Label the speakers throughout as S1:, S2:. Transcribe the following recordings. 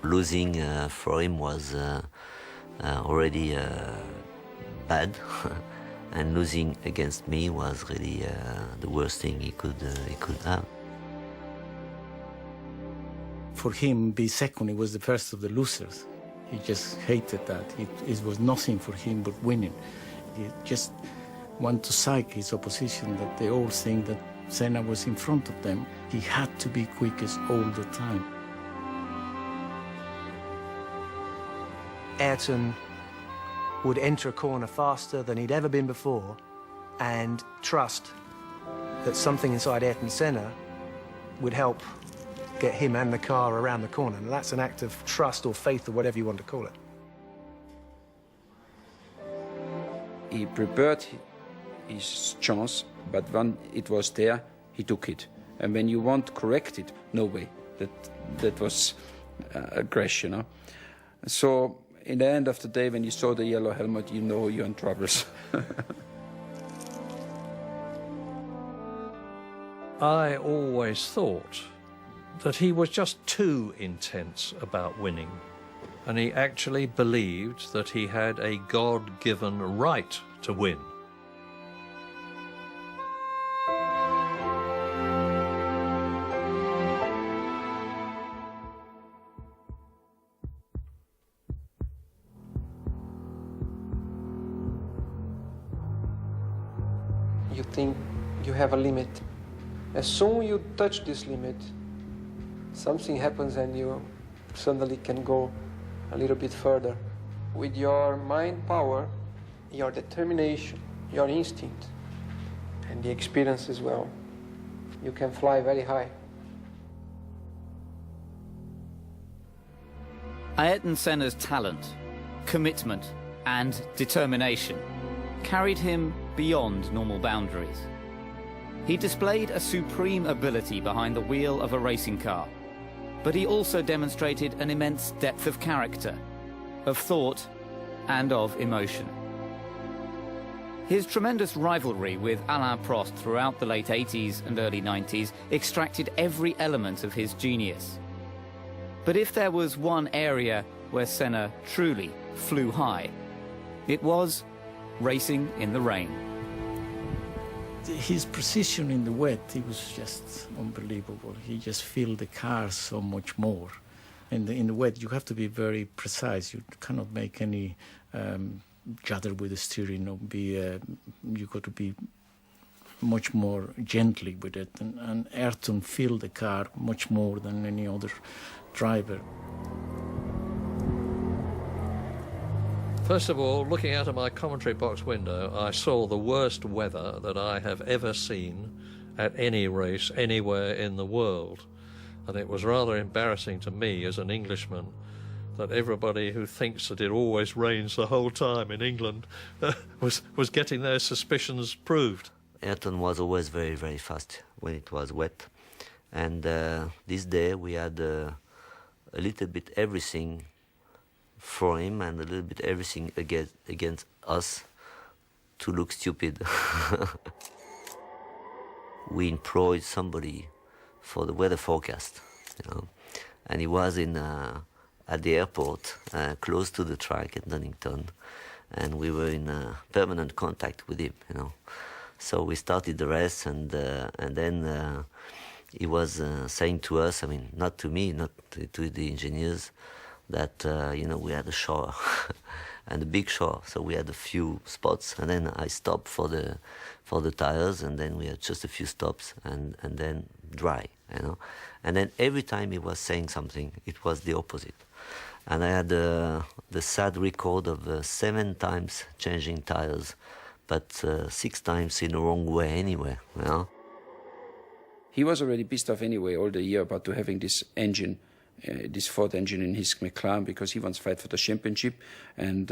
S1: losing for him was already bad, and losing against me was really the worst thing he could have.
S2: For him, be second, he was the first of the losers. He just hated that. It was nothing for him but winning. He just wanted to psych his opposition, that they all think that Senna was in front of them. He had to be quickest all the time.
S3: Ayrton would enter a corner faster than he'd ever been before and trust that something inside Ayrton Senna would help get him and the car around the corner. And that's an act of trust or faith or whatever you want to call it.
S4: He prepared his chance, but when it was there, he took it. And when you want to correct it, no way. That was a crash, you know. So in the end of the day, when you saw the yellow helmet, you know you're in troubles.
S5: I always thought that he was just too intense about winning, and he actually believed that he had a God-given right to win.
S6: You think you have a limit. As soon as you touch this limit, something happens and you suddenly can go a little bit further. With your mind power, your determination, your instinct, and the experience as well, you can fly very high.
S7: Ayrton Senna's talent, commitment, and determination carried him beyond normal boundaries. He displayed a supreme ability behind the wheel of a racing car, but he also demonstrated an immense depth of character, of thought, and of emotion. His tremendous rivalry with Alain Prost throughout the late 80s and early 90s extracted every element of his genius. But if there was one area where Senna truly flew high, it was racing in the rain.
S2: His precision in the wet, he was just unbelievable. He just filled the car so much more. In the wet, you have to be very precise. You cannot make any judder with the steering. Or you got to be much more gently with it. And Ayrton filled the car much more than any other driver.
S5: First of all, looking out of my commentary box window, I saw the worst weather that I have ever seen at any race anywhere in the world. And it was rather embarrassing to me as an Englishman that everybody who thinks that it always rains the whole time in England was getting their suspicions proved.
S1: Ayrton was always very, very fast when it was wet. And this day we had a little bit everything for him and a little bit everything against us to look stupid. We employed somebody for the weather forecast, you know, and he was at the airport, close to the track at Donington, and we were in permanent contact with him, you know. So we started the race, and then he was saying to us, I mean, not to me, not to the engineers, that you know, we had a shower and a big shower, so we had a few spots, and then I stopped for the tires, and then we had just a few stops, and then dry, you know. And then every time he was saying something, it was the opposite. And I had the sad record of 7 times changing tires, but 6 times in the wrong way anyway, you know.
S4: He was already pissed off anyway all the year about to having this engine, this Ford engine in his McLaren, because he wants to fight for the championship, and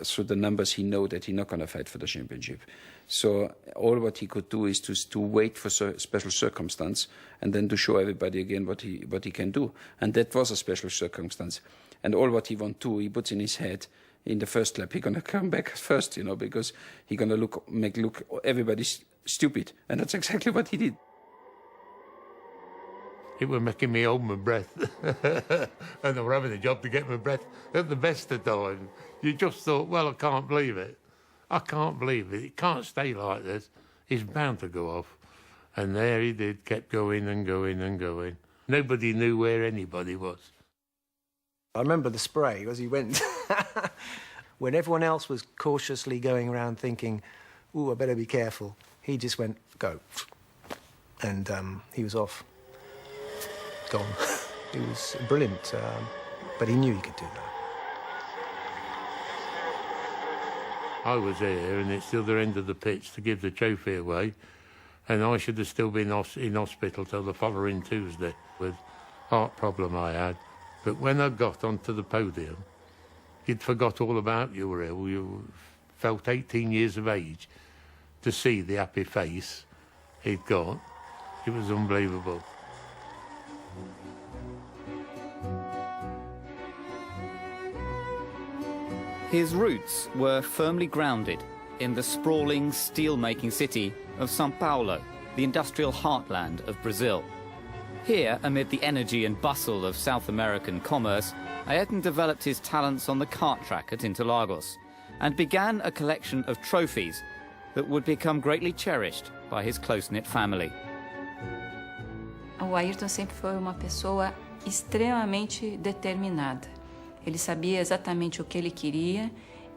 S4: through the numbers he know that he's not going to fight for the championship. So all what he could do is to wait for special circumstance and then to show everybody again what he can do. And that was a special circumstance. And all what he wants to, he puts in his head in the first lap. He's going to come back first, you know, because he's going to make everybody stupid. And that's exactly what he did.
S8: It was making me hold my breath. And I were having a job to get my breath at the best of times. You just thought, well, I can't believe it. I can't believe it. It can't stay like this. It's bound to go off. And there he did, kept going and going and going. Nobody knew where anybody was.
S3: I remember the spray as he went. When everyone else was cautiously going around thinking, ooh, I better be careful, he just went, go. And he was off. Gone. He was brilliant, but he knew he could do that.
S8: I was here, and it's the other end of the pitch to give the trophy away, and I should have still been in hospital till the following Tuesday with heart problem I had. But when I got onto the podium, you'd forgot all about you were ill. You felt 18 years of age. To see the happy face he'd got, it was unbelievable.
S7: His roots were firmly grounded in the sprawling steel-making city of São Paulo, the industrial heartland of Brazil. Here, amid the energy and bustle of South American commerce, Ayrton developed his talents on the kart track at Interlagos and began a collection of trophies that would become greatly cherished by his close-knit family.
S9: O Ayrton sempre foi uma pessoa extremamente determinada. Ele sabia exatamente o que ele queria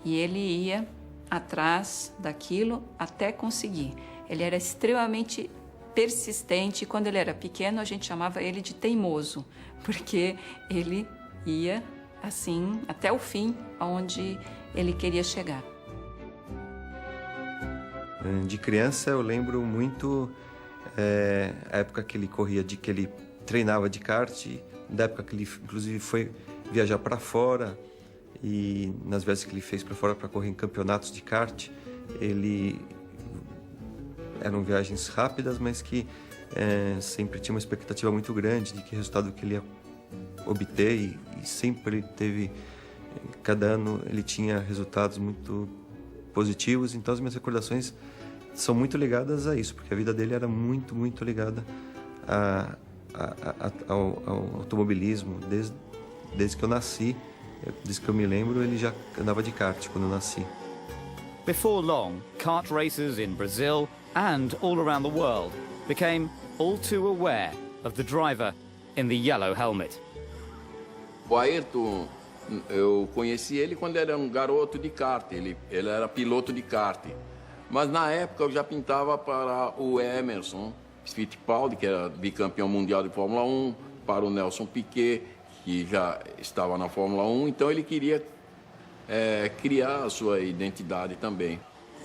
S9: e ele ia atrás daquilo até conseguir. Ele era extremamente persistente. Quando ele era pequeno, a gente chamava ele de teimoso, porque ele ia assim até o fim, aonde ele queria chegar.
S10: De criança, eu lembro muito a época que ele corria, que ele treinava de kart, da época que ele, inclusive, foi viajar para fora, e nas vezes que ele fez para fora para correr em campeonatos de kart, eram viagens rápidas, mas que sempre tinha uma expectativa muito grande de que resultado que ele ia obter, e sempre teve, cada ano ele tinha resultados muito positivos. Então as minhas recordações são muito ligadas a isso, porque a vida dele era muito, muito ligada ao automobilismo. Desde que eu nasci, desde que eu me lembro, ele já andava de kart quando eu nasci.
S7: Before long, kart racers in Brazil and all around the world became all too aware of the driver in the yellow helmet.
S11: O Ayrton, eu conheci ele quando era um garoto de kart, ele era piloto de kart. Mas na época eu já pintava para o Emerson Fittipaldi, que era bicampeão mundial de Fórmula 1, para o Nelson Piquet, que já estava na Fórmula 1, então ele queria criar a sua identidade também.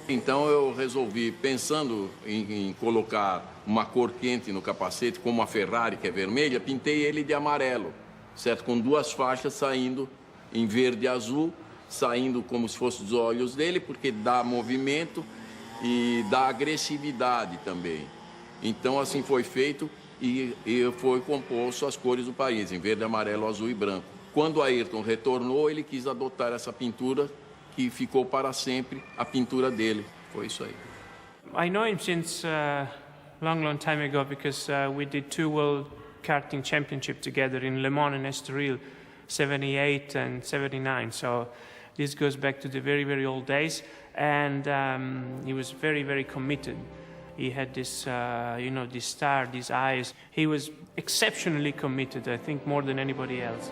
S11: Então eu resolvi, pensando em colocar uma cor quente no capacete, como a Ferrari, que é vermelha, pintei ele de amarelo, certo? Com duas faixas saindo em verde e azul, saindo como se fossem os olhos dele, porque dá movimento e dá agressividade também. Então assim foi feito e foi composto as cores do país, em verde, amarelo, azul e branco. Quando Ayrton retornou, ele quis adotar essa pintura, que ficou para sempre a pintura dele. Foi isso aí.
S12: I know him since long time ago, because we did 2 World Karting Championship together in Le Mans and Estoril, 78 and 79. So this goes back to the very, very old days. And he was very, very committed. He had this, this star, these eyes. He was exceptionally committed, I think, more than anybody else.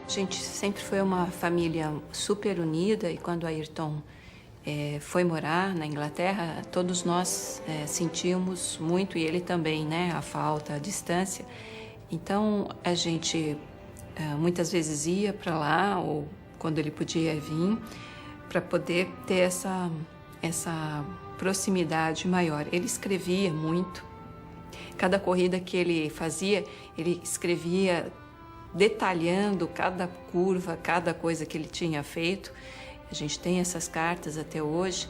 S9: A gente sempre foi uma família super unida, e quando Ayrton foi morar na Inglaterra, todos nós sentimos muito, e ele também, né, a falta, a distância. Então a gente muitas vezes ia para lá, ou quando ele podia vir, para poder ter essa proximidade maior. Ele escrevia muito. Cada corrida que ele fazia, ele escrevia detalhando cada curva, cada coisa que ele tinha feito. A gente tem essas cartas até hoje,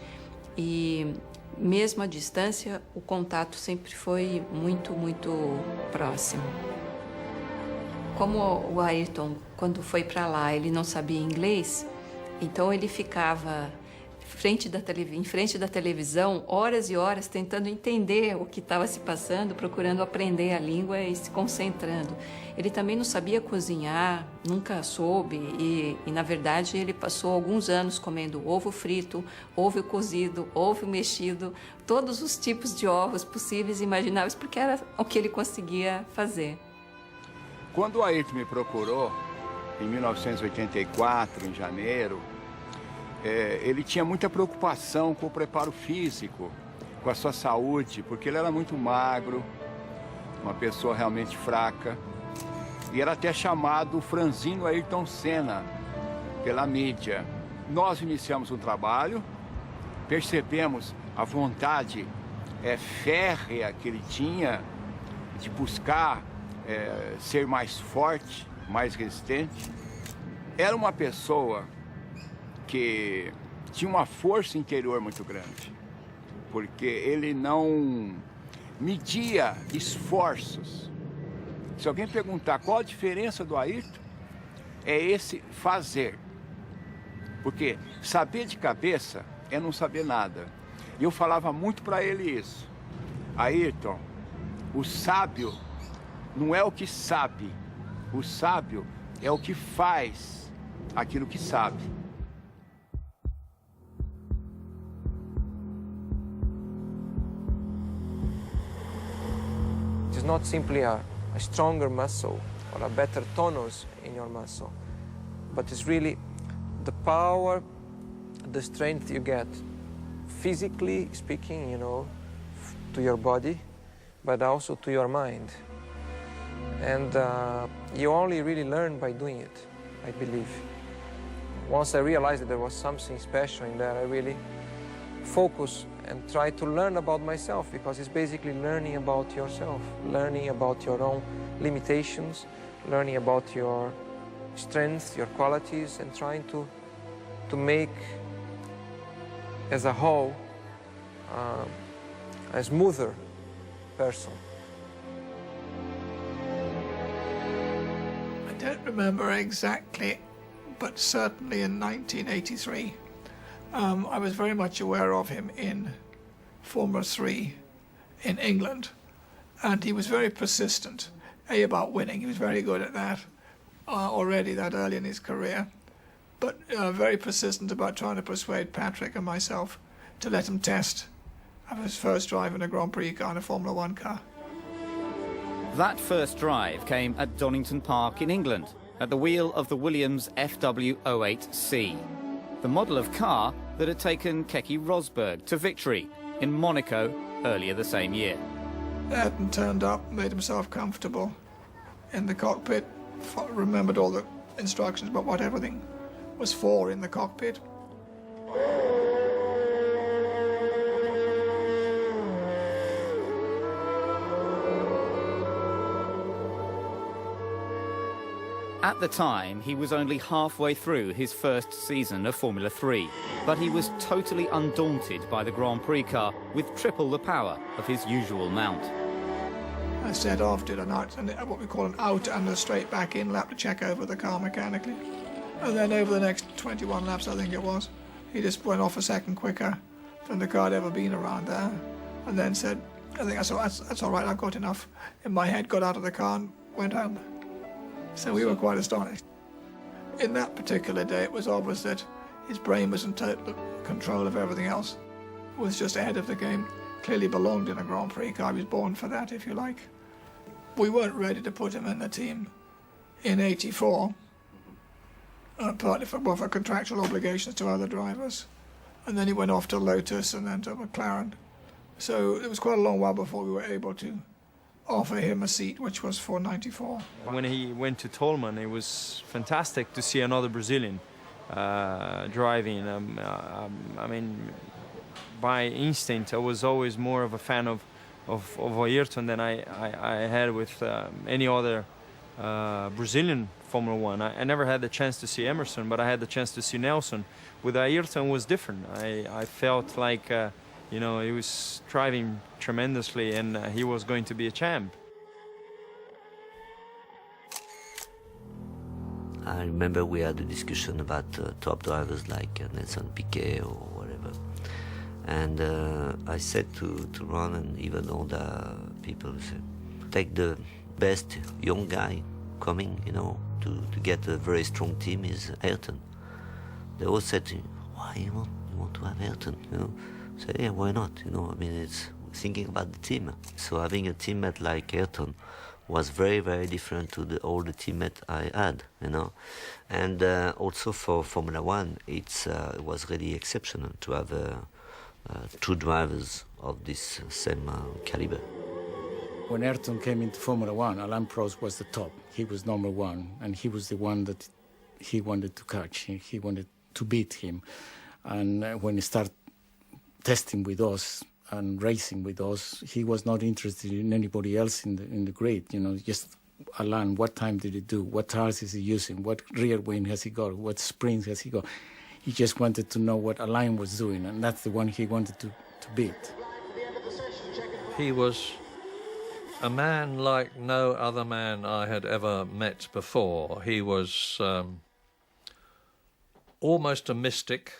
S9: e mesmo à distância, o contato sempre foi muito, muito próximo. Como o Ayrton, quando foi para lá, ele não sabia inglês, então ele ficava em frente da televisão, horas e horas, tentando entender o que estava se passando, procurando aprender a língua e se concentrando. Ele também não sabia cozinhar, nunca soube, e na verdade ele passou alguns anos comendo ovo frito, ovo cozido, ovo mexido, todos os tipos de ovos possíveis e imagináveis, porque era o que ele conseguia fazer.
S13: Quando o Ayrton me procurou, em 1984, em janeiro, ele tinha muita preocupação com o preparo físico, com a sua saúde, porque ele era muito magro, uma pessoa realmente fraca, e era até chamado Franzino Ayrton Senna pela mídia. Nós iniciamos um trabalho, percebemos a vontade férrea que ele tinha de buscar ser mais forte, mais resistente. Era uma pessoa que tinha uma força interior muito grande, porque ele não media esforços. Se alguém perguntar qual a diferença do Ayrton, é esse fazer. Porque saber de cabeça é não saber nada. E eu falava muito para ele isso. Ayrton, o sábio não é o que sabe, o sábio é o que faz aquilo que sabe.
S6: It's not simply a stronger muscle or a better tonus in your muscle, but it's really the power, the strength you get, physically speaking, to your body, but also to your mind. And you only really learn by doing it, I believe. Once I realized that there was something special in there, I really focused and try to learn about myself, because it's basically learning about yourself, learning about your own limitations, learning about your strengths, your qualities, and trying to make, as a whole, a smoother person.
S14: I don't remember exactly, but certainly in 1983, I was very much aware of him in Formula 3 in England, and he was very persistent, about winning. He was very good at that already that early in his career, but very persistent about trying to persuade Patrick and myself to let him test. I was first driving a Grand Prix car in a Formula 1 car.
S7: That first drive came at Donington Park in England, at the wheel of the Williams FW08C, the model of car that had taken Keke Rosberg to victory in Monaco earlier the same year.
S14: Ayrton turned up, made himself comfortable in the cockpit, remembered all the instructions about what everything was for in the cockpit.
S7: At the time, he was only halfway through his first season of Formula 3, but he was totally undaunted by the Grand Prix car with triple the power of his usual mount.
S14: I set off, did what we call an out and a straight back in lap to check over the car mechanically. And then over the next 21 laps, I think it was, he just went off a second quicker than the car had ever been around there. And then said, I think that's all right, I've got enough in my head, got out of the car and went home. So we were quite astonished. In that particular day, it was obvious that his brain was in total control of everything else. Was just ahead of the game. Clearly belonged in a Grand Prix car. He was born for that, if you like. We weren't ready to put him in the team in '84, partly for contractual obligations to other drivers. And then he went off to Lotus and then to McLaren. So it was quite a long while before we were able to offer him a seat, which was for '94.
S15: When he went to Tolman, it was fantastic to see another Brazilian driving. I mean, by instinct, I was always more of a fan of Ayrton than I had with any other Brazilian Formula One. I never had the chance to see Emerson, but I had the chance to see Nelson. With Ayrton, it was different. I felt like he was driving tremendously, and he was going to be a champ.
S1: I remember we had a discussion about top drivers like Nelson Piquet or whatever. And I said to Ron and even all the people, take the best young guy coming, you know, to get a very strong team is Ayrton. They all said to me, why you want to have Ayrton, you know? I said, yeah, why not, you know, I mean, it's thinking about the team. So having a teammate like Ayrton was very, very different to all the teammates I had, you know. And also for Formula One, it was really exceptional to have two drivers of this same caliber.
S2: When Ayrton came into Formula One, Alain Prost was the top. He was number one, and he was the one that he wanted to catch. He wanted to beat him. And when he started testing with us and racing with us, he was not interested in anybody else in the grid. You know, just Alain, what time did he do? What tires is he using? What rear wing has he got? What springs has he got? He just wanted to know what Alain was doing, and that's the one he wanted to beat.
S5: He was a man like no other man I had ever met before. He was almost a mystic.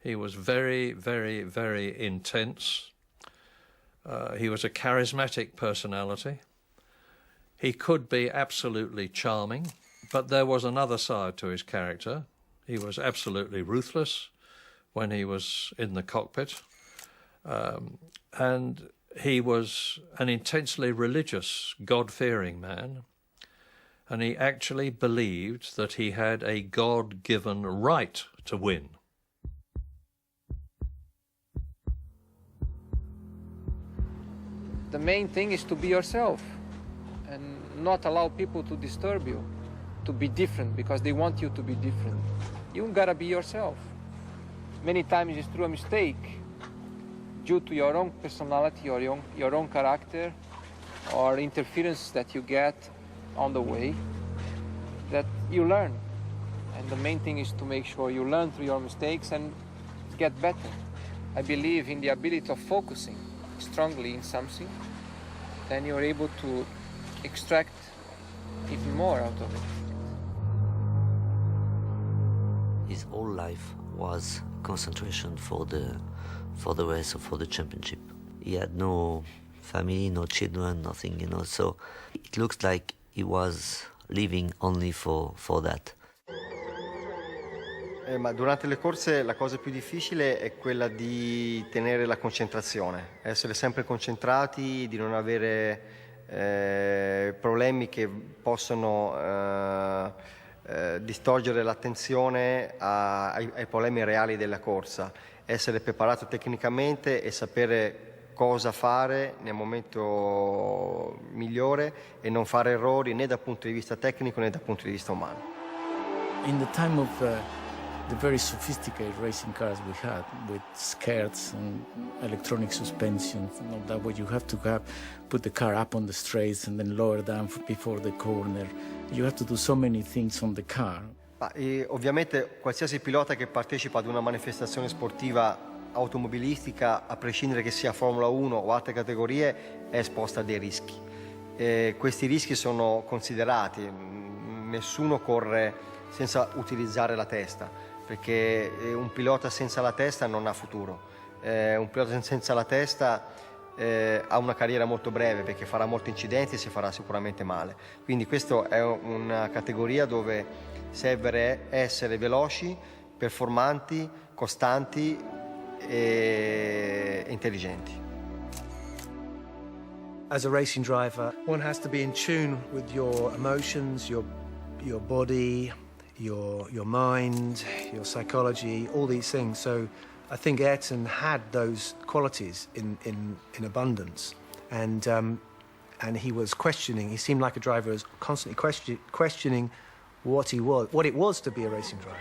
S5: He was very, very, very intense. He was a charismatic personality. He could be absolutely charming, but there was another side to his character. He was absolutely ruthless when he was in the cockpit. And he was an intensely religious, God-fearing man. And he actually believed that he had a God-given right to win.
S6: The main thing is to be yourself and not allow people to disturb you, to be different because they want you to be different. You gotta be yourself. Many times it's through a mistake, due to your own personality or your own character or interference that you get on the way, that you learn. And the main thing is to make sure you learn through your mistakes and get better. I believe in the ability of focusing strongly in something, then you're able to extract even more out of it.
S1: His whole life was concentration for the race or for the championship. He had no family, no children, nothing, you know, so it looks like he was living only for that.
S16: Ma durante le corse la cosa più difficile è quella di tenere la concentrazione, essere sempre concentrati, di non avere problemi che possono distogliere l'attenzione ai problemi reali della corsa, essere preparato tecnicamente e sapere cosa fare nel momento migliore e non fare errori né dal punto di vista tecnico né dal punto di vista umano.
S2: In the time of the very sophisticated racing cars we had with skirts and electronic suspension, you know, that way you have to put the car up on the straights and then lower down before the corner. You have to do so many things on the car.
S16: Ovviamente qualsiasi pilota che partecipa ad una manifestazione sportiva automobilistica, a prescindere che sia Formula 1 o altre categorie, è esposta a dei rischi. Questi rischi sono considerati, nessuno corre senza utilizzare la testa, perché un pilota senza la testa non ha futuro. Un pilota senza la testa ha una carriera molto breve perché farà molti incidenti e si farà sicuramente male. Quindi questa è una categoria dove serve essere veloci, performanti, costanti e intelligenti.
S3: As a racing driver, one has to be in tune with your emotions, your body, your mind, your psychology, all these things. So I think Ayrton had those qualities in abundance, and he was questioning. He seemed like a driver who was constantly questioning what it was to be a racing driver.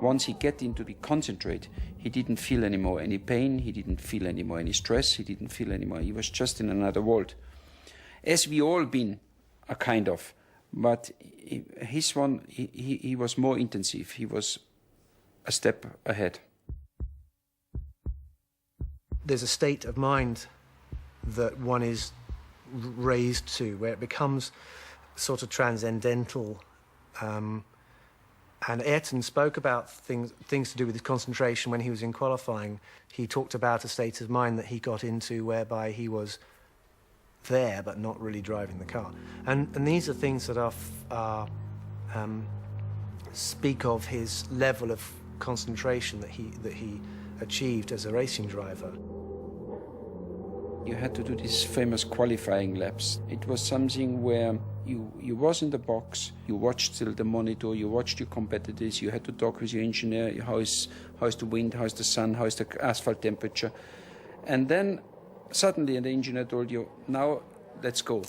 S4: Once he get into the concentrate, he didn't feel anymore any pain, he didn't feel anymore any stress, he didn't feel anymore. He was just in another world. As we all been, a kind of, but his one, he was more intensive. He was a step ahead.
S3: There's a state of mind that one is raised to, where it becomes sort of transcendental, And Ayrton spoke about things to do with his concentration when he was in qualifying. He talked about a state of mind that he got into whereby he was there but not really driving the car. And these are things that speak of his level of concentration that he achieved as a racing driver.
S4: You had to do these famous qualifying laps. It was something where you was in the box, you watched still the monitor, you watched your competitors, you had to talk with your engineer, how is the wind, how is the sun, how is the asphalt temperature. And then suddenly the engineer told you, now let's go.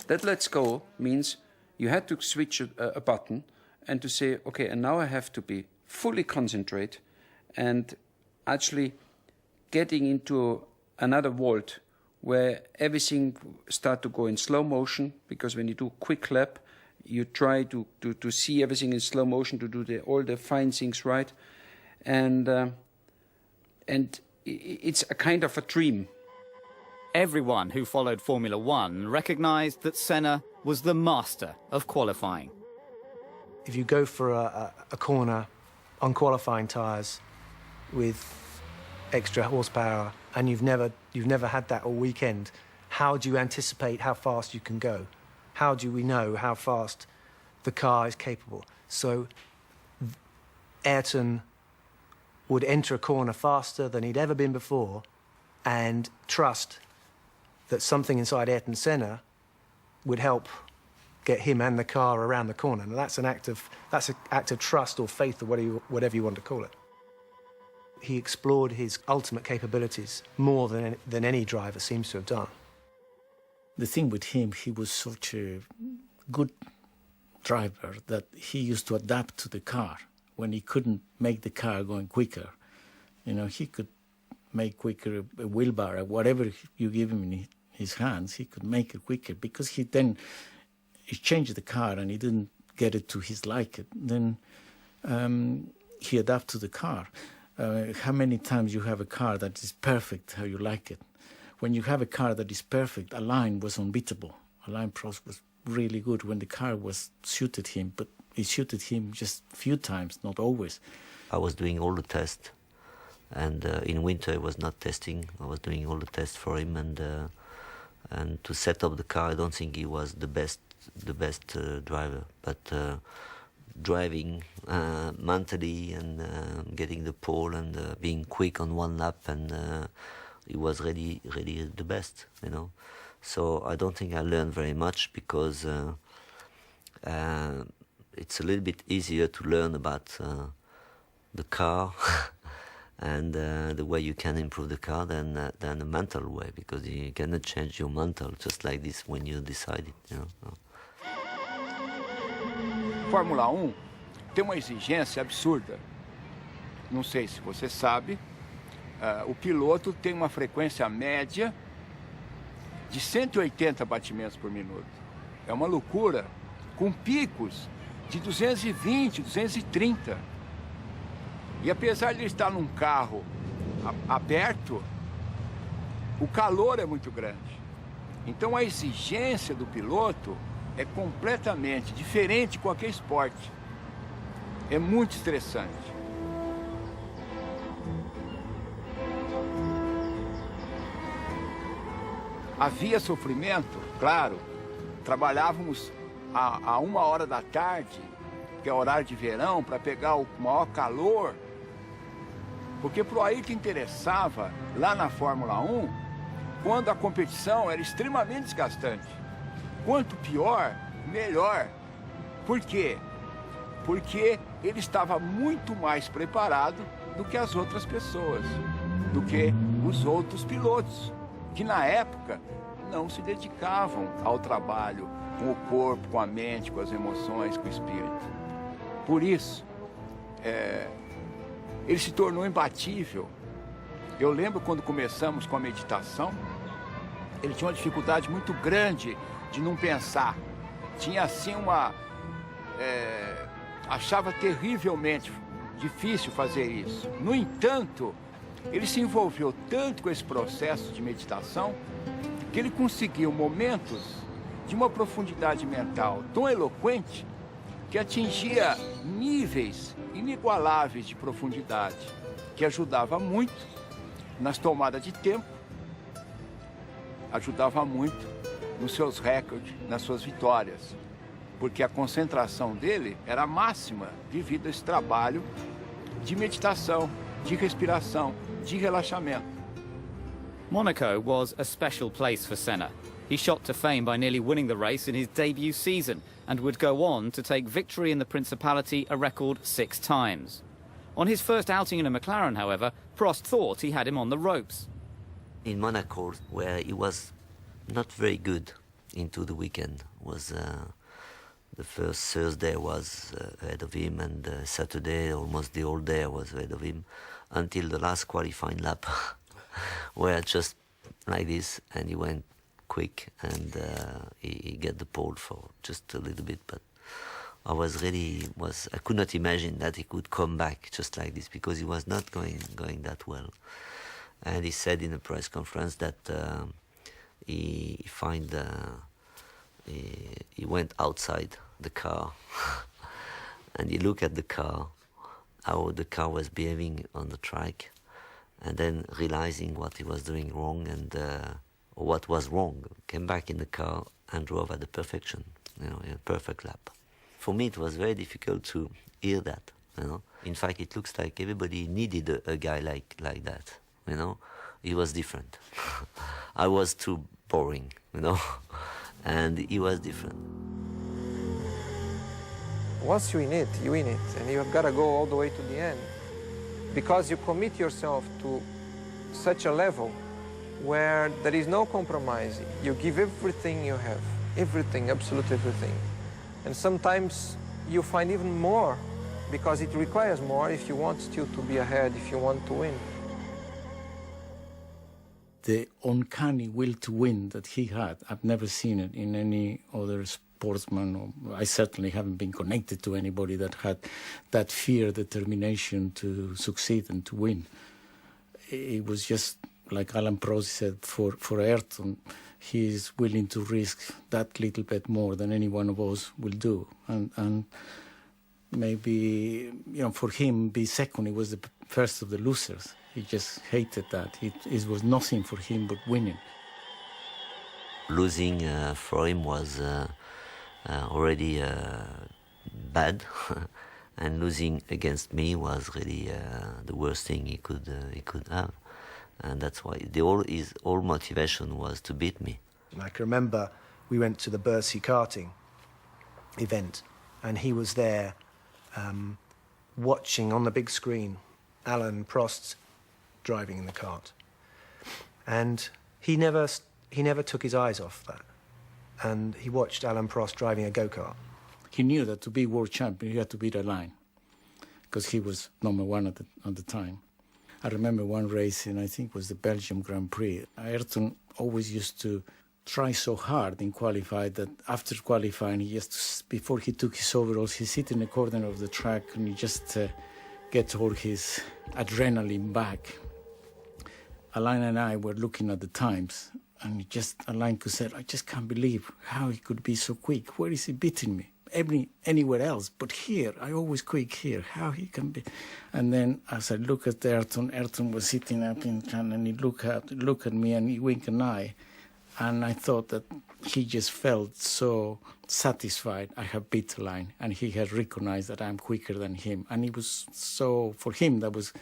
S4: That let's go means you had to switch a button and to say, okay, and now I have to be fully concentrate and actually getting into another vault where everything start to go in slow motion, because when you do quick lap, you try to see everything in slow motion, to do all the fine things right. And it's a kind of a dream.
S7: Everyone who followed Formula One recognized that Senna was the master of qualifying.
S3: If you go for a corner on qualifying tyres with extra horsepower and you've never had that all weekend, how do you anticipate how fast you can go? How do we know how fast the car is capable? So Ayrton would enter a corner faster than he'd ever been before and trust that something inside Ayrton Senna would help get him and the car around the corner. And that's an act of trust or faith or whatever you want to call it. He explored his ultimate capabilities more than any driver seems to have done.
S2: The thing with him, he was such a good driver that he used to adapt to the car. When he couldn't make the car going quicker, he could make quicker a wheel bar, whatever you give him in his hands, he could make it quicker, because he changed the car and he didn't get it to his liking. Then he adapted to the car. How many times you have a car that is perfect how you like it? When you have a car that is perfect, Alain was unbeatable. Alain Prost was really good when the car suited him, but it suited him just a few times, not always.
S1: I was doing all the tests, and in winter I was not testing. I was doing all the tests for him, and to set up the car, I don't think he was the best driver, but driving mentally and getting the pole and being quick on one lap, and he was really the best, So I don't think I learned very much, because it's a little bit easier to learn about the car and the way you can improve the car than the mental way, because you cannot change your mental just like this when you decide it,
S13: Fórmula 1 tem uma exigência absurda. Não sei se você sabe, o piloto tem uma frequência média de 180 batimentos por minuto. É uma loucura, com picos de 220, 230. E apesar de ele estar num carro aberto, o calor é muito grande. Então a exigência do piloto é completamente diferente de qualquer esporte. É muito estressante. Havia sofrimento, claro. Trabalhávamos a 1h da tarde, que é horário de verão, para pegar o maior calor. Porque para o Ayrton interessava, lá na Fórmula 1, quando a competição era extremamente desgastante. Quanto pior, melhor. Por quê? Porque ele estava muito mais preparado do que as outras pessoas, do que os outros pilotos, que na época não se dedicavam ao trabalho com o corpo, com a mente, com as emoções, com o espírito. Por isso, ele se tornou imbatível. Eu lembro quando começamos com a meditação, ele tinha uma dificuldade muito grande de não pensar. Tinha assim achava terrivelmente difícil fazer isso. No entanto, ele se envolveu tanto com esse processo de meditação que ele conseguiu momentos de uma profundidade mental tão eloquente que atingia níveis inigualáveis de profundidade, que ajudava muito nas tomadas de tempo, ajudava muito nos seus recordes, nas suas vitórias, porque a concentração dele era máxima devido a esse trabalho de meditação, de respiração, de relaxamento.
S7: Monaco was a special place for Senna. He shot to fame by nearly winning the race in his debut season and would go on to take victory in the Principality a record 6 times. On his first outing in a McLaren, however, Prost thought he had him on the ropes.
S1: In Monaco, where he was not very good into the weekend, was the first Thursday was ahead of him, and Saturday almost the whole day was ahead of him, until the last qualifying lap, where just like this, and he went quick, and he get the pole for just a little bit, but I could not imagine that he could come back just like this, because he was not going that well. And he said in a press conference that he went outside the car and he looked at the car, how the car was behaving on the track, and then realizing what he was doing wrong and or what was wrong, came back in the car and drove at the perfection, in a perfect lap. For me, it was very difficult to hear that. In fact, it looks like everybody needed a guy like that. He was different. I was too boring, and he was different.
S6: Once you win it, and you've got to go all the way to the end, because you commit yourself to such a level where there is no compromise. You give everything you have, everything, absolute everything. And sometimes you find even more, because it requires more if you want still to be ahead, if you want to win.
S2: The uncanny will to win that he had, I've never seen it in any other sportsman. I certainly haven't been connected to anybody that had that fear, determination to succeed and to win. It was just like Alain Prost said, for Ayrton, he is willing to risk that little bit more than any one of us will do. And maybe, for him, be second, he was the first of the losers. He just hated that. It was nothing for him but winning.
S1: Losing for him was already bad, and losing against me was really the worst thing he could have. And that's why his whole motivation was to beat me.
S3: I can remember we went to the Bercy karting event, and he was there watching on the big screen Alain Prost driving in the kart. And he never took his eyes off that. And he watched Alain Prost driving a go-kart.
S2: He knew that to be world champion, you had to beat Alain, because he was number one at the time. I remember one race, and I think it was the Belgium Grand Prix. Ayrton always used to try so hard in qualifying that after qualifying, before he took his overalls, he sit in the corner of the track and he just get all his adrenaline back. Alain and I were looking at the times, and Alain could say, I just can't believe how he could be so quick. Where is he beating me? Anywhere else, but here, I always quick here. How he can be? And then as I look at Ayrton was sitting up and he looked at me and he winked an eye, and I thought that he just felt so satisfied I have beat Alain, and he had recognized that I'm quicker than him, and it was so, for him, that was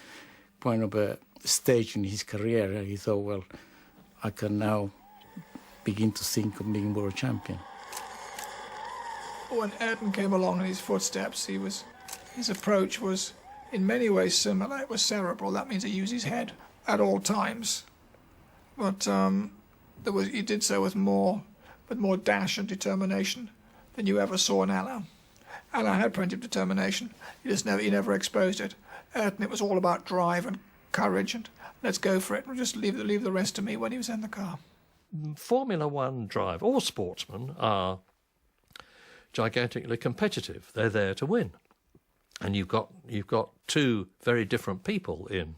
S2: kind of a stage in his career, and he thought, well, I can now begin to think of being world champion.
S14: When Ayrton came along in his footsteps, his approach was in many ways similar. It was cerebral. That means he used his head at all times. But he did so with more dash and determination than you ever saw in Alain. Alain had plenty of determination. He never exposed it. Ayrton, it was all about drive and courage and let's go for it. We'll just leave the rest to me when he was in the car.
S5: Formula One drive, all sportsmen are gigantically competitive. They're there to win. And you've got two very different people in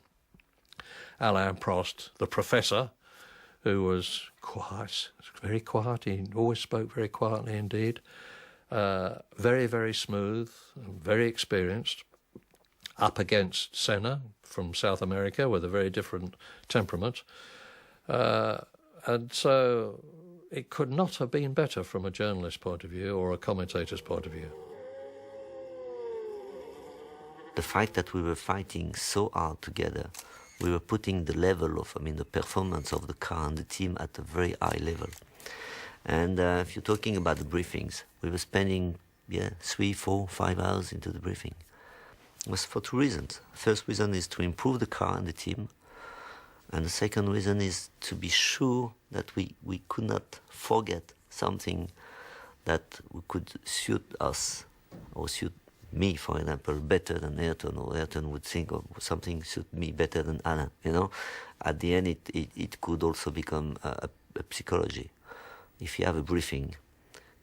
S5: Alain Prost, the professor, who was quiet, very quiet. He always spoke very quietly indeed. Very, very smooth, very experienced, up against Senna from South America with a very different temperament. And so it could not have been better from a journalist's point of view or a commentator's point of view.
S1: The fact that we were fighting so hard together, we were putting the level of, the performance of the car and the team at a very high level. And if you're talking about the briefings, we were spending 3, 4, 5 hours into the briefing. It was for 2 reasons. First reason is to improve the car and the team. And the second reason is to be sure that we could not forget something that could suit us or suit me, for example, better than Ayrton, or Ayrton would think of something suit me better than Alain. At the end, it could also become a psychology. If you have a briefing,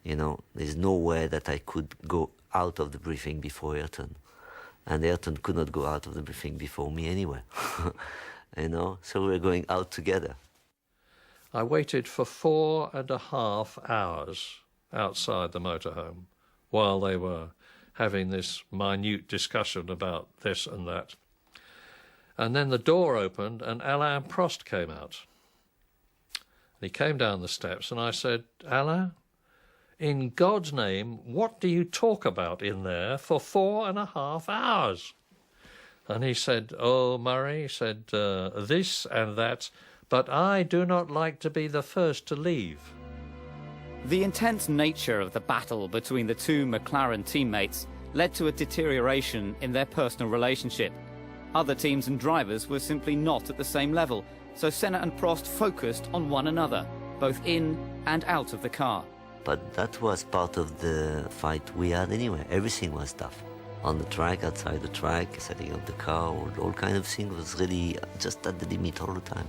S1: there's no way that I could go out of the briefing before Ayrton, and Ayrton could not go out of the briefing before me anyway. So we're going out together.
S5: I waited for 4.5 hours outside the motorhome while they were having this minute discussion about this and that. And then the door opened and Alain Prost came out. He came down the steps and I said, "Alain, in God's name, what do you talk about in there for 4.5 hours?" And he said, "Oh, Murray," he said, "this and that, but I do not like to be the first to leave."
S7: The intense nature of the battle between the two McLaren teammates led to a deterioration in their personal relationship. Other teams and drivers were simply not at the same level, so Senna and Prost focused on one another, both in and out of the car.
S1: But that was part of the fight we had anyway. Everything was tough. On the track, outside the track, setting up the car, all kind of things was really just at the limit all the time.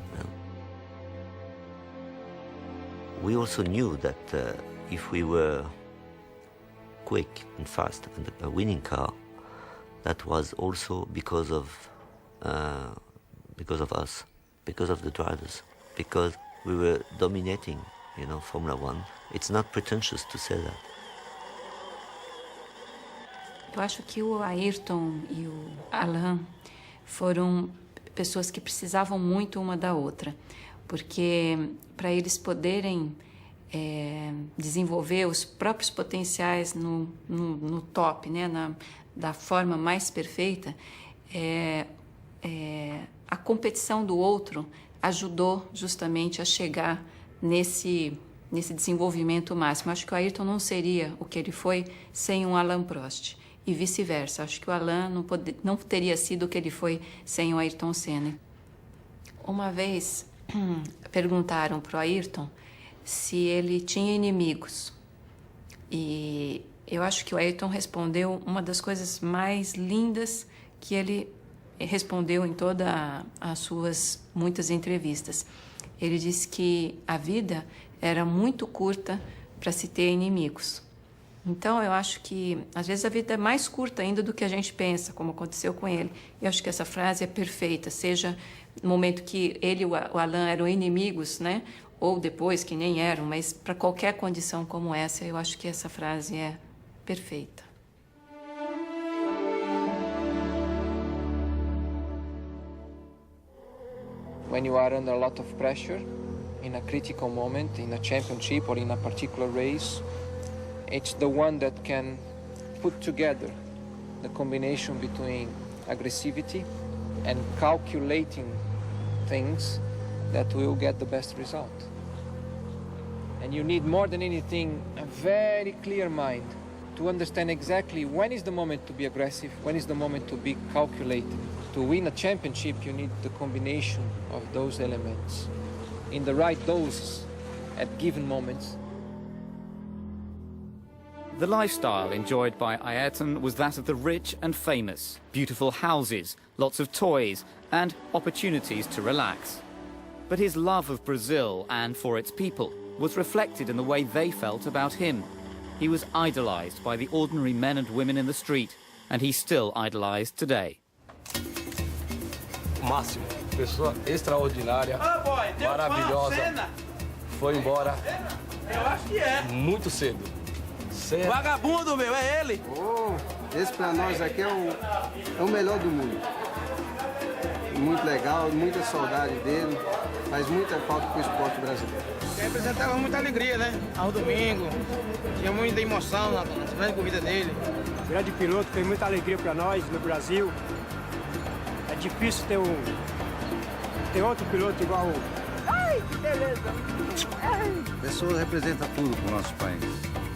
S1: We also knew that if we were quick and fast and a winning car, that was also because of us, because of the drivers, because we were dominating, Formula One. It's not pretentious to say that.
S9: Eu acho que o Ayrton e o Alain foram pessoas que precisavam muito uma da outra, porque para eles poderem desenvolver os próprios potenciais no top, da forma mais perfeita, a competição do outro ajudou justamente a chegar nesse desenvolvimento máximo. Acho que o Ayrton não seria o que ele foi sem um Alain Prost. E vice-versa. Acho que o Alain não teria sido o que ele foi sem o Ayrton Senna. Uma vez perguntaram para o Ayrton se ele tinha inimigos. E eu acho que o Ayrton respondeu uma das coisas mais lindas que ele respondeu em todas as suas muitas entrevistas. Ele disse que a vida era muito curta para se ter inimigos. Então, eu acho que, às vezes, a vida é mais curta ainda do que a gente pensa, como aconteceu com ele. Eu acho que essa frase é perfeita, seja no momento que ele e o Alain eram inimigos, ou depois, que nem eram, mas para qualquer condição como essa, eu acho que essa frase é perfeita.
S6: When you are under a lot of pressure, in a critical moment, in a championship or in a particular race, it's the one that can put together the combination between aggressivity and calculating things that will get the best result. And you need more than anything a very clear mind to understand exactly when is the moment to be aggressive, when is the moment to be calculated. To win a championship, you need the combination of those elements in the right doses at given moments.
S7: The lifestyle enjoyed by Ayrton was that of the rich and famous. Beautiful houses, lots of toys, and opportunities to relax. But his love of Brazil and for its people was reflected in the way they felt about him. He was idolized by the ordinary men and women in the street, and he's still idolized today.
S17: Máximo, pessoa extraordinária, maravilhosa, foi embora muito cedo. certo.
S18: Vagabundo, meu, é ele.
S19: Oh, esse pra nós aqui é o melhor do mundo. Muito legal, muita saudade dele. Faz muita falta pro esporte brasileiro.
S18: Representava muita alegria, né? Ao domingo. Tinha muita emoção na grande corrida dele.
S20: Grande piloto, fez muita alegria para nós no Brasil. É difícil ter outro piloto igual.
S18: Ai, que beleza!
S21: A pessoa representa tudo pro nosso país.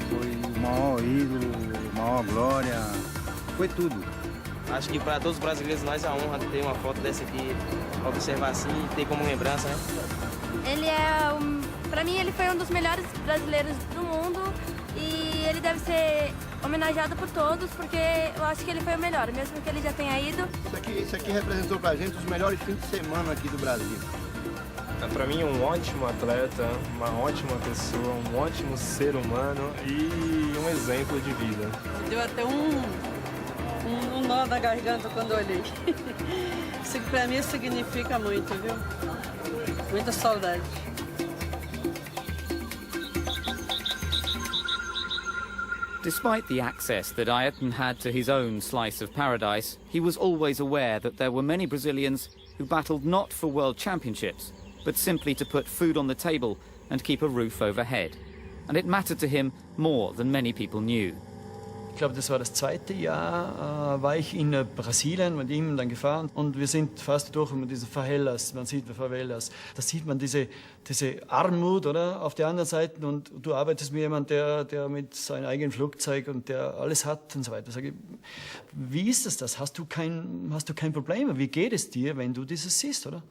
S21: Foi o maior ídolo, a maior glória, foi tudo.
S18: Acho que para todos os brasileiros nós é a honra de ter uma foto dessa aqui, observar assim e ter como lembrança, né?
S22: Ele para mim ele foi um dos melhores brasileiros do mundo e ele deve ser homenageado por todos porque eu acho que ele foi o melhor, mesmo que ele já tenha ido.
S21: Isso aqui representou pra gente os melhores fins de semana aqui do Brasil.
S15: Para mim, um ótimo atleta, uma ótima pessoa, um ótimo ser humano e um exemplo de vida.
S23: Deu até um nó na garganta quando olhei. Isso para mim significa muito, viu? Muita saudade.
S7: Despite the access that Ayrton had to his own slice of paradise, he was always aware that there were many Brazilians who battled not for world championships, but simply to put food on the table and keep a roof overhead. And it mattered to him more than many people knew.
S24: Ich glaube, das war das zweite Jahr, war ich in Brasilien mit ihm dann gefahren und wir sind fast durch mit diesen Favelas, man sieht Favelas, da sieht man diese Armut, oder, auf der anderen Seite und du arbeitest mit jemandem, der mit seinem eigenen Flugzeug und der alles hat und so weiter. Sag ich, wie ist das? Hast du kein Problem? Wie geht es dir, wenn du dieses siehst, oder?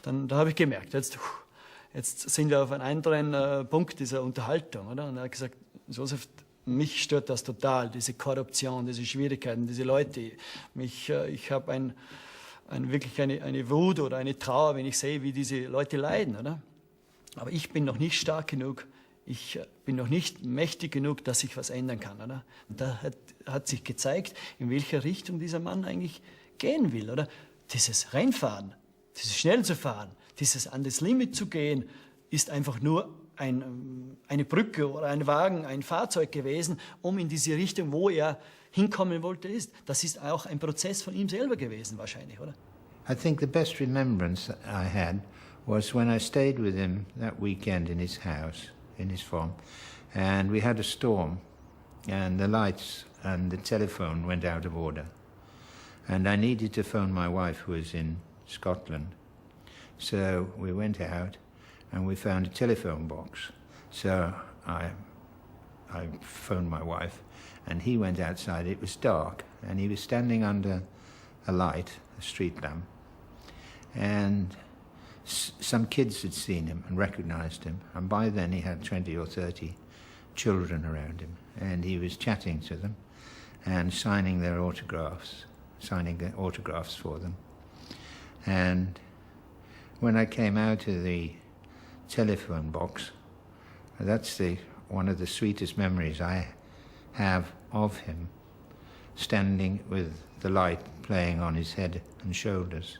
S24: Da habe ich gemerkt, jetzt sind wir auf einem anderen Punkt dieser Unterhaltung, oder? Und er hat gesagt, Josef, mich stört das total, diese Korruption, diese Schwierigkeiten, diese Leute. Ich habe wirklich eine Wut oder eine Trauer, wenn ich sehe, wie diese Leute leiden, oder? Aber ich bin noch nicht stark genug, ich bin noch nicht mächtig genug, dass ich was ändern kann, oder? Und da hat sich gezeigt, in welche Richtung dieser Mann eigentlich gehen will, oder? Dieses Rennfahren, dieses schnell zu fahren, dieses an das Limit zu gehen, ist einfach nur eine Brücke oder ein Wagen, ein Fahrzeug gewesen, um in diese Richtung, wo er hinkommen wollte, ist. Das ist auch ein Prozess von ihm selber gewesen, wahrscheinlich, oder?
S25: I think the best remembrance that I had was when I stayed with him that weekend in his house, in his farm, and we had a storm, and the lights and the telephone went out of order. And I needed to phone my wife, who was in Scotland. So we went out, and we found a telephone box. So I phoned my wife, and he went outside. It was dark, and he was standing under a light, a street lamp, and some kids had seen him and recognized him, and by then he had 20 or 30 children around him, and he was chatting to them and signing their autographs, for them. And when I came out of the telephone box, that's one of the sweetest memories I have of him, standing with the light playing on his head and shoulders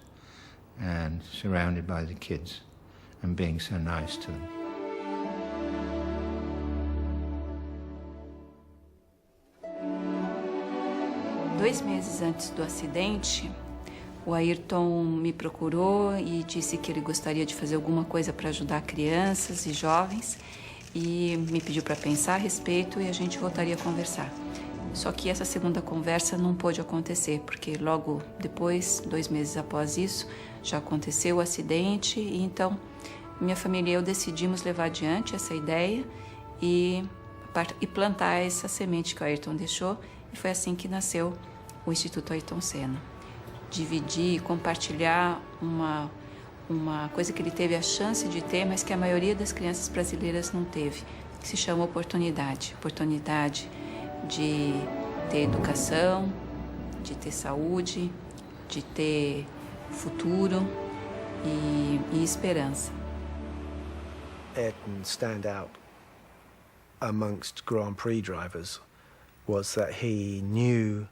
S25: and surrounded by the kids and being so nice to them.
S9: Dois meses antes do acidente, o Ayrton me procurou e disse que ele gostaria de fazer alguma coisa para ajudar crianças e jovens e me pediu para pensar a respeito e a gente voltaria a conversar. Só que essa segunda conversa não pôde acontecer, porque logo depois, 2 meses após isso, já aconteceu o acidente e então minha família e eu decidimos levar adiante essa ideia e plantar essa semente que o Ayrton deixou e foi assim que nasceu o Instituto Ayrton Senna. Dividir, compartilhar uma coisa que ele teve a chance de ter, mas que a maioria das crianças brasileiras não teve, que se chama oportunidade. Oportunidade de ter educação, de ter saúde, de ter futuro e esperança.
S3: Ayrton's standout amongst Grand Prix drivers was that he knew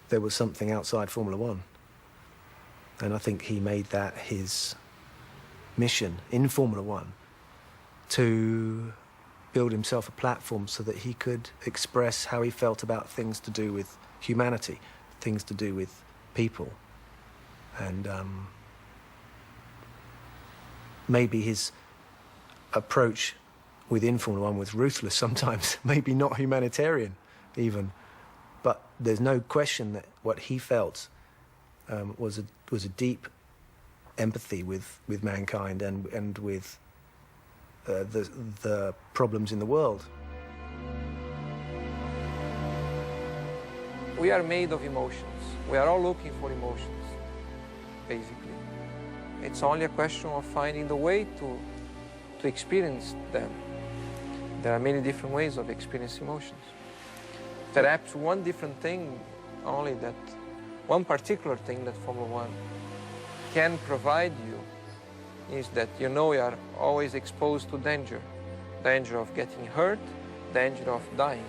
S3: there was something outside Formula One. And I think he made that his mission in Formula One to build himself a platform so that he could express how he felt about things to do with humanity, things to do with people. And maybe his approach within Formula One was ruthless sometimes, maybe not humanitarian even. But there's no question that what he felt was a deep empathy with mankind and with the problems in the world.
S6: We are made of emotions. We are all looking for emotions, basically. It's only a question of finding the way to experience them. There are many different ways of experiencing emotions. Perhaps one different thing, only that one particular thing that Formula One can provide you is that you know you are always exposed to danger. Danger of getting hurt, danger of dying.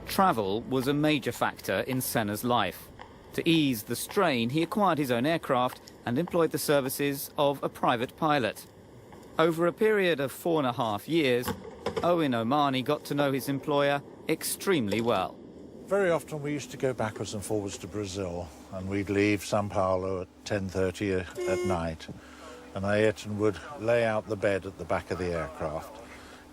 S7: Travel was a major factor in Senna's life. To ease the strain, he acquired his own aircraft and employed the services of a private pilot. Over a period of 4.5 years, Owen Omani got to know his employer extremely well.
S8: Very often we used to go backwards and forwards to Brazil, and we'd leave Sao Paulo at 10:30 at night, and Ayrton would lay out the bed at the back of the aircraft,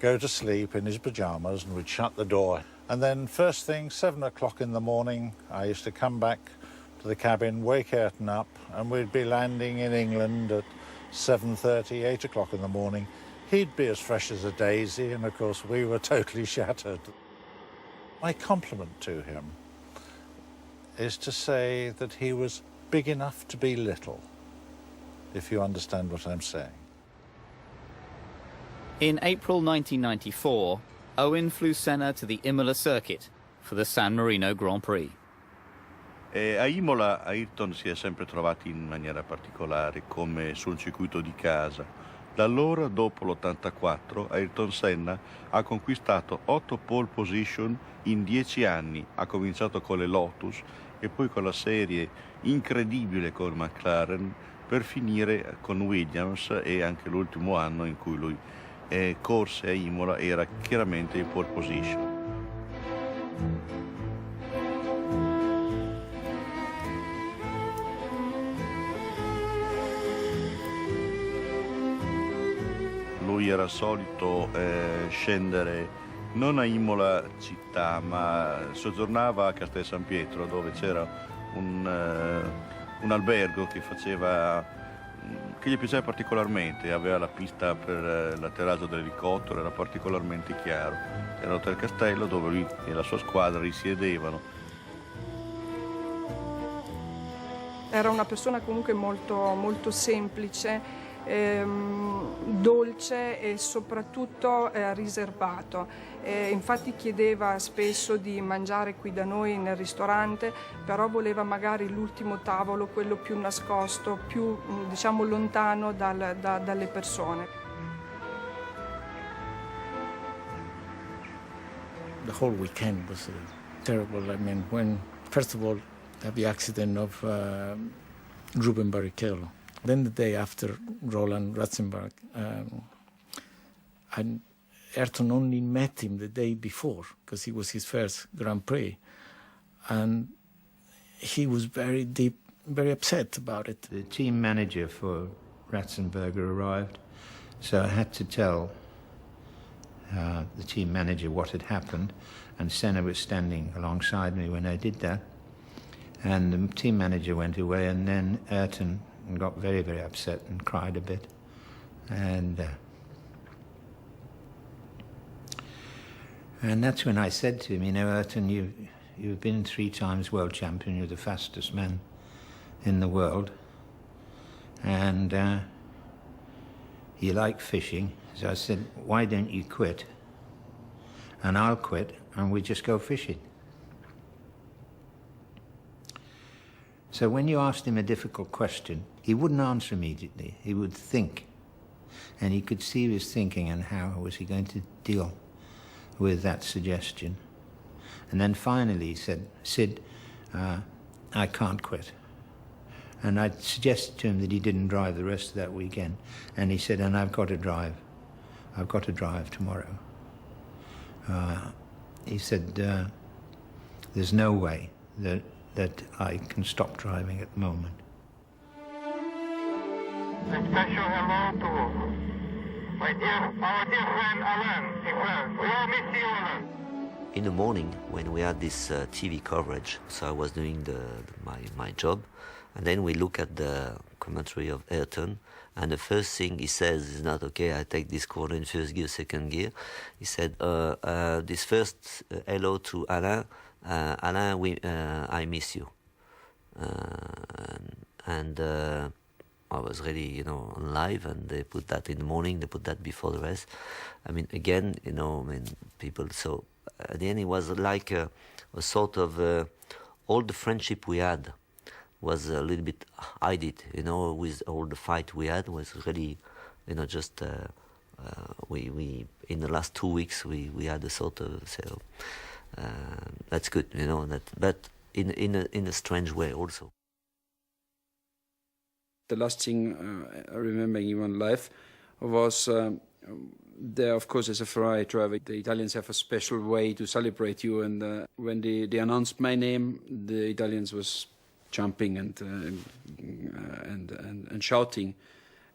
S8: go to sleep in his pyjamas, and we'd shut the door. And then first thing, 7 o'clock in the morning, I used to come back to the cabin, wake Ayrton up, and we'd be landing in England at 7:30, 8 o'clock in the morning. He'd be as fresh as a daisy, and of course we were totally shattered. My compliment to him is to say that he was big enough to be little, if you understand what I'm saying.
S7: In April 1994, Owen flew Senna to the Imola circuit for the San Marino Grand Prix.
S10: A Imola Ayrton si è sempre trovato in maniera particolare, come sul circuito di casa. Da allora, dopo l'84, Ayrton Senna ha conquistato 8 pole position in 10 anni. Ha cominciato con le Lotus e poi con la serie incredibile con McLaren per finire con Williams, e anche l'ultimo anno in cui lui corse a Imola era chiaramente in pole position. Lui era solito scendere non a Imola città, ma soggiornava a Castel San Pietro, dove c'era un albergo che gli piaceva particolarmente, aveva la pista per l'atterraggio dell'elicottero, era particolarmente chiaro. Era l'Hotel Castello dove lui e la sua squadra risiedevano.
S11: Era una persona comunque molto, molto semplice, dolce e soprattutto riservato. Infatti chiedeva spesso di mangiare qui da noi nel ristorante, però voleva magari l'ultimo tavolo, quello più nascosto, più diciamo lontano dalle persone.
S2: The whole weekend was terrible. I mean, when first of all, the accident of Ruben Barrichello. Then the day after, Roland Ratzenberg, and Ayrton only met him the day before because it was his first Grand Prix, and he was very upset about it.
S25: The team manager for Ratzenberger arrived, so I had to tell the team manager what had happened, and Senna was standing alongside me when I did that, and the team manager went away, and then Ayrton got very, very upset and cried a bit. And that's when I said to him, you know, Ayrton, you've been 3 times world champion, you're the fastest man in the world, and you like fishing. So I said, why don't you quit? And I'll quit, and we just go fishing. So when you asked him a difficult question, he wouldn't answer immediately. He would think. And he could see he was thinking, and how was he going to deal with that suggestion? And then finally he said, Sid, I can't quit. And I suggested to him that he didn't drive the rest of that weekend. And he said, and I've got to drive. I've got to drive tomorrow. He said, there's no way that I can stop driving at the moment.
S4: A special hello to our dear friend Alan. We all miss you, Alan.
S1: In the morning, when we had this TV coverage, so I was doing my job, and then we look at the commentary of Ayrton, and the first thing he says is not, okay, I take this corner in first gear, second gear. He said, this first hello to Alain, Alain, I miss you. And I was really, on live, and they put that in the morning, they put that before the rest. I mean, again, people, so at the end it was like a sort of, all the friendship we had was a little bit hidden, with all the fight we had was really, just, we in the last 2 weeks, we had a sort of, so, that's good, but in a strange way also.
S12: The last thing I remember in one life was there, of course, as a Ferrari driver, the Italians have a special way to celebrate you. And when they announced my name, the Italians was jumping and shouting.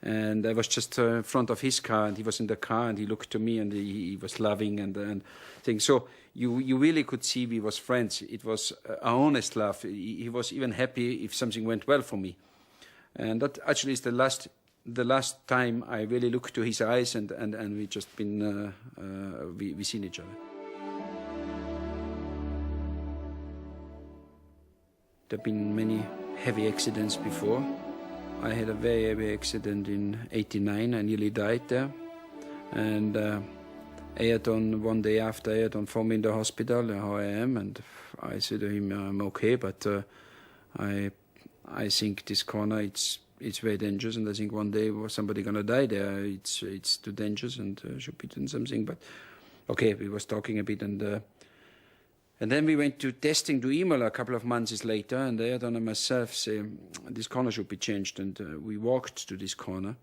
S12: And I was just in front of his car, and he was in the car, and he looked to me, and he was laughing and things. So you really could see we was friends. It was an honest laugh. He was even happy if something went well for me. And that actually is the last time I really looked to his eyes, and we just been we seen each other. There have been many heavy accidents before. I had a very heavy accident in '89. I nearly died there, and Ayrton, one day after, Ayrton phoned me in the hospital how I am, and I said to him, I'm okay, but I think this corner, it's very dangerous, and I think one day somebody gonna die there. It's too dangerous and should be doing something. But okay, we was talking a bit, and then we went to testing to Imola a couple of months later, and Ayrton and myself say this corner should be changed, and we walked to this corner,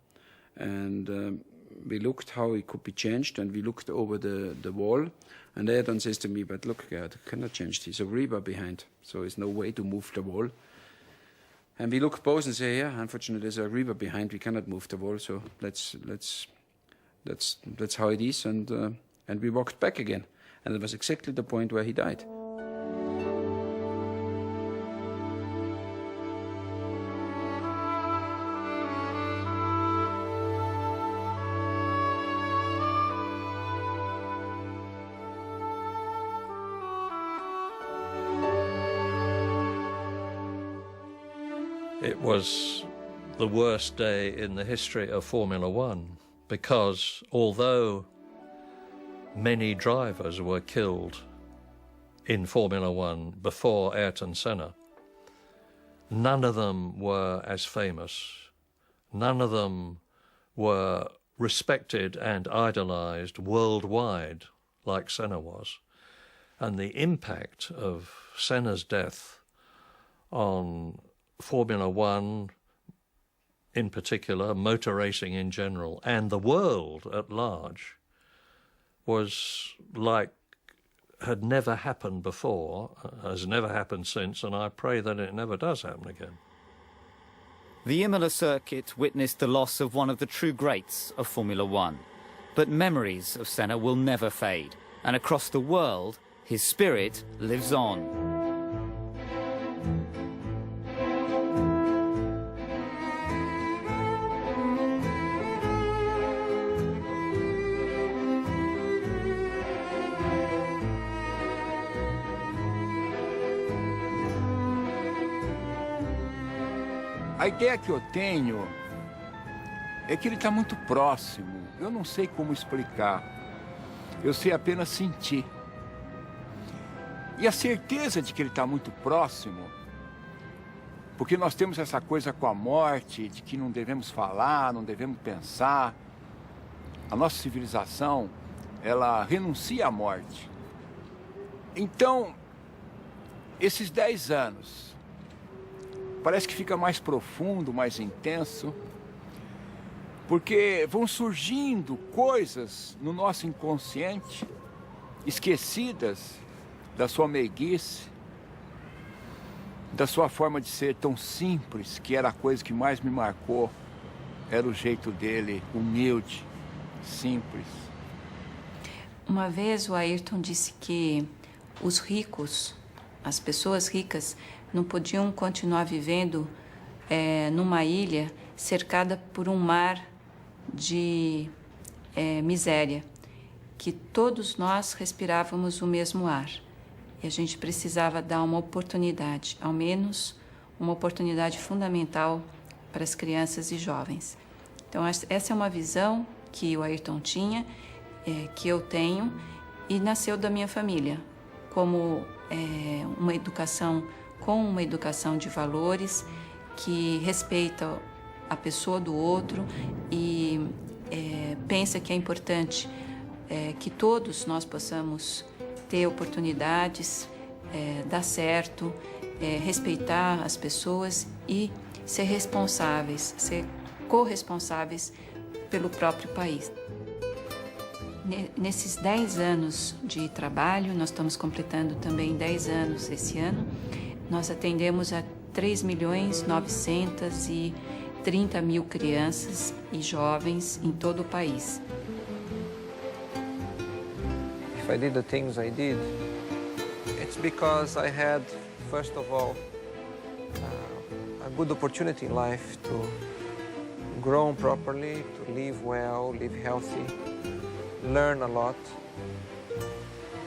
S12: and we looked how it could be changed, and we looked over the wall, and Ayrton says to me, but look, Gerhard, I cannot change this. There's a rebar behind, so there's no way to move the wall. And we look both and say, yeah, unfortunately there's a river behind, we cannot move the wall, so that's how it is, and we walked back again. And it was exactly the point where he died.
S5: It was the worst day in the history of Formula One, because although many drivers were killed in Formula One before Ayrton Senna, none of them were as famous. None of them were respected and idolized worldwide like Senna was. And the impact of Senna's death on Formula One in particular, motor racing in general, and the world at large, was like had never happened before, has never happened since, and I pray that it never does happen again.
S7: The Imola circuit witnessed the loss of one of the true greats of Formula One, but memories of Senna will never fade, and across the world, his spirit lives on.
S13: A ideia que eu tenho é que ele está muito próximo. Eu não sei como explicar. Eu sei apenas sentir. E a certeza de que ele está muito próximo, porque nós temos essa coisa com a morte, de que não devemos falar, não devemos pensar. A nossa civilização, ela renuncia à morte. Então, esses 10 anos parece que fica mais profundo, mais intenso, porque vão surgindo coisas no nosso inconsciente, esquecidas da sua meiguice, da sua forma de ser tão simples, que era a coisa que mais me marcou, era o jeito dele, humilde, simples.
S9: Uma vez o Ayrton disse que os ricos, as pessoas ricas, não podiam continuar vivendo numa ilha cercada por um mar de miséria, que todos nós respirávamos o mesmo ar e a gente precisava dar uma oportunidade, ao menos uma oportunidade fundamental para as crianças e jovens. Então essa é uma visão que o Ayrton tinha, que eu tenho e nasceu da minha família, como uma educação de valores que respeita a pessoa do outro e pensa que é importante que todos nós possamos ter oportunidades, dar certo, respeitar as pessoas e ser responsáveis, ser corresponsáveis pelo próprio país. Nesses 10 anos de trabalho, nós estamos completando também 10 anos esse ano, nós atendemos a 3.930.000 crianças e jovens em todo o país.
S6: If I did the things I did, it's because I had, first of all, a good opportunity in life to grow properly, to live well, live healthy, learn a lot,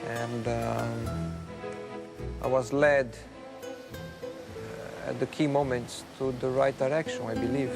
S6: and I was led at the key moments to the right direction, I believe.